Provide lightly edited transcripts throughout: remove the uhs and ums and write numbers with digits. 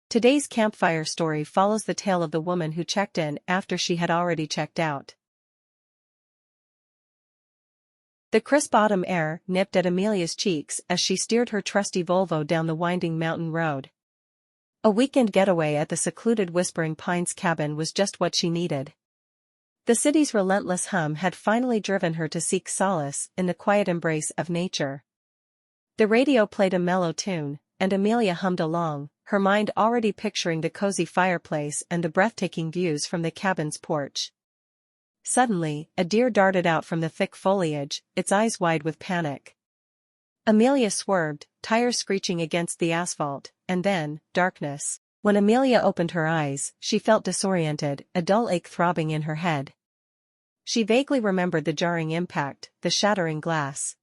Today's campfire story follows the tale of the woman who checked in after she had already checked out. The crisp autumn air nipped at Amelia's cheeks as she steered her trusty Volvo down the winding mountain road. A weekend getaway at the secluded Whispering Pines cabin was just what she needed. The city's relentless hum had finally driven her to seek solace in the quiet embrace of nature. The radio played a mellow tune, and Amelia hummed along, her mind already picturing the cozy fireplace and the breathtaking views from the cabin's porch. Suddenly, a deer darted out from the thick foliage, its eyes wide with panic. Amelia swerved, tires screeching against the asphalt, and then, darkness. When Amelia opened her eyes, she felt disoriented, a dull ache throbbing in her head. She vaguely remembered the jarring impact, the shattering glass.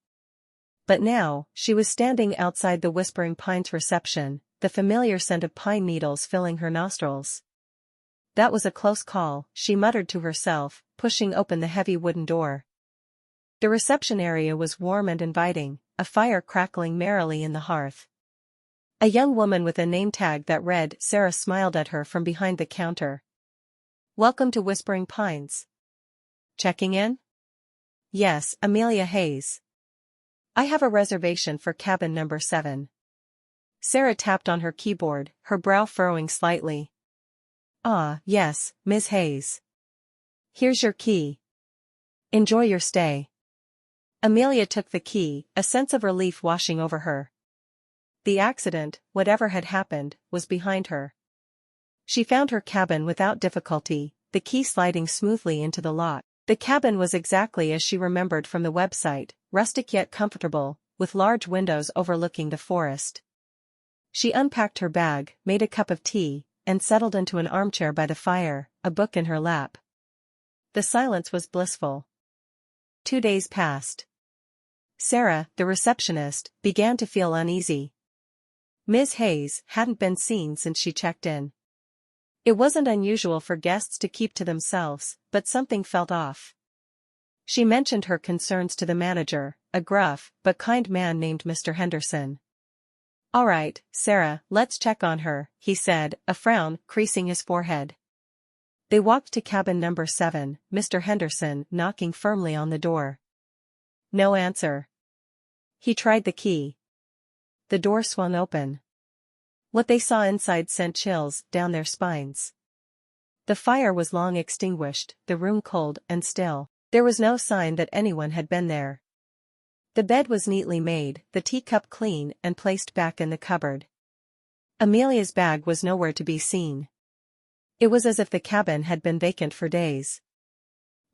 But now, she was standing outside the Whispering Pines reception, the familiar scent of pine needles filling her nostrils. That was a close call, she muttered to herself, pushing open the heavy wooden door. The reception area was warm and inviting, a fire crackling merrily in the hearth. A young woman with a name tag that read Sarah smiled at her from behind the counter. "Welcome to Whispering Pines. Checking in?" "Yes, Amelia Hayes. I have a reservation for cabin number 7. Sarah tapped on her keyboard, her brow furrowing slightly. "Ah, yes, Miss Hayes. Here's your key. Enjoy your stay." Amelia took the key, a sense of relief washing over her. The accident, whatever had happened, was behind her. She found her cabin without difficulty, the key sliding smoothly into the lock. The cabin was exactly as she remembered from the website, rustic yet comfortable, with large windows overlooking the forest. She unpacked her bag, made a cup of tea, and settled into an armchair by the fire, a book in her lap. The silence was blissful. 2 days passed. Sarah, the receptionist, began to feel uneasy. Ms. Hayes hadn't been seen since she checked in. It wasn't unusual for guests to keep to themselves, but something felt off. She mentioned her concerns to the manager, a gruff but kind man named Mr. Henderson. "All right, Sarah, let's check on her," he said, a frown creasing his forehead. They walked to cabin number 7, Mr. Henderson knocking firmly on the door. No answer. He tried the key. The door swung open. What they saw inside sent chills down their spines. The fire was long extinguished, the room cold and still. There was no sign that anyone had been there. The bed was neatly made, the teacup clean and placed back in the cupboard. Amelia's bag was nowhere to be seen. It was as if the cabin had been vacant for days.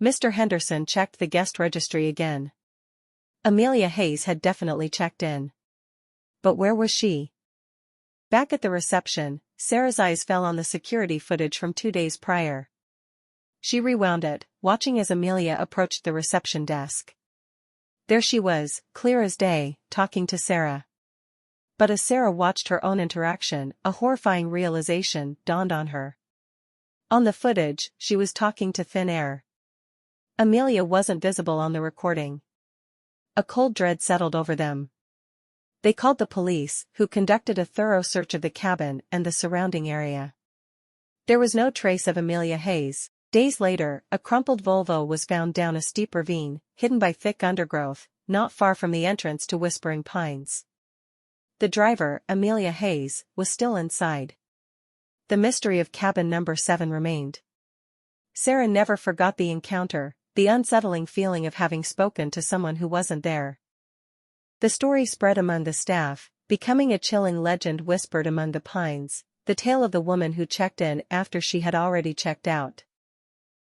Mr. Henderson checked the guest registry again. Amelia Hayes had definitely checked in. But where was she? Back at the reception, Sarah's eyes fell on the security footage from 2 days prior. She rewound it, watching as Amelia approached the reception desk. There she was, clear as day, talking to Sarah. But as Sarah watched her own interaction, a horrifying realization dawned on her. On the footage, she was talking to thin air. Amelia wasn't visible on the recording. A cold dread settled over them. They called the police, who conducted a thorough search of the cabin and the surrounding area. There was no trace of Amelia Hayes. Days later, a crumpled Volvo was found down a steep ravine, hidden by thick undergrowth, not far from the entrance to Whispering Pines. The driver, Amelia Hayes, was still inside. The mystery of cabin number 7 remained. Sarah never forgot the encounter, the unsettling feeling of having spoken to someone who wasn't there. The story spread among the staff, becoming a chilling legend whispered among the pines, the tale of the woman who checked in after she had already checked out.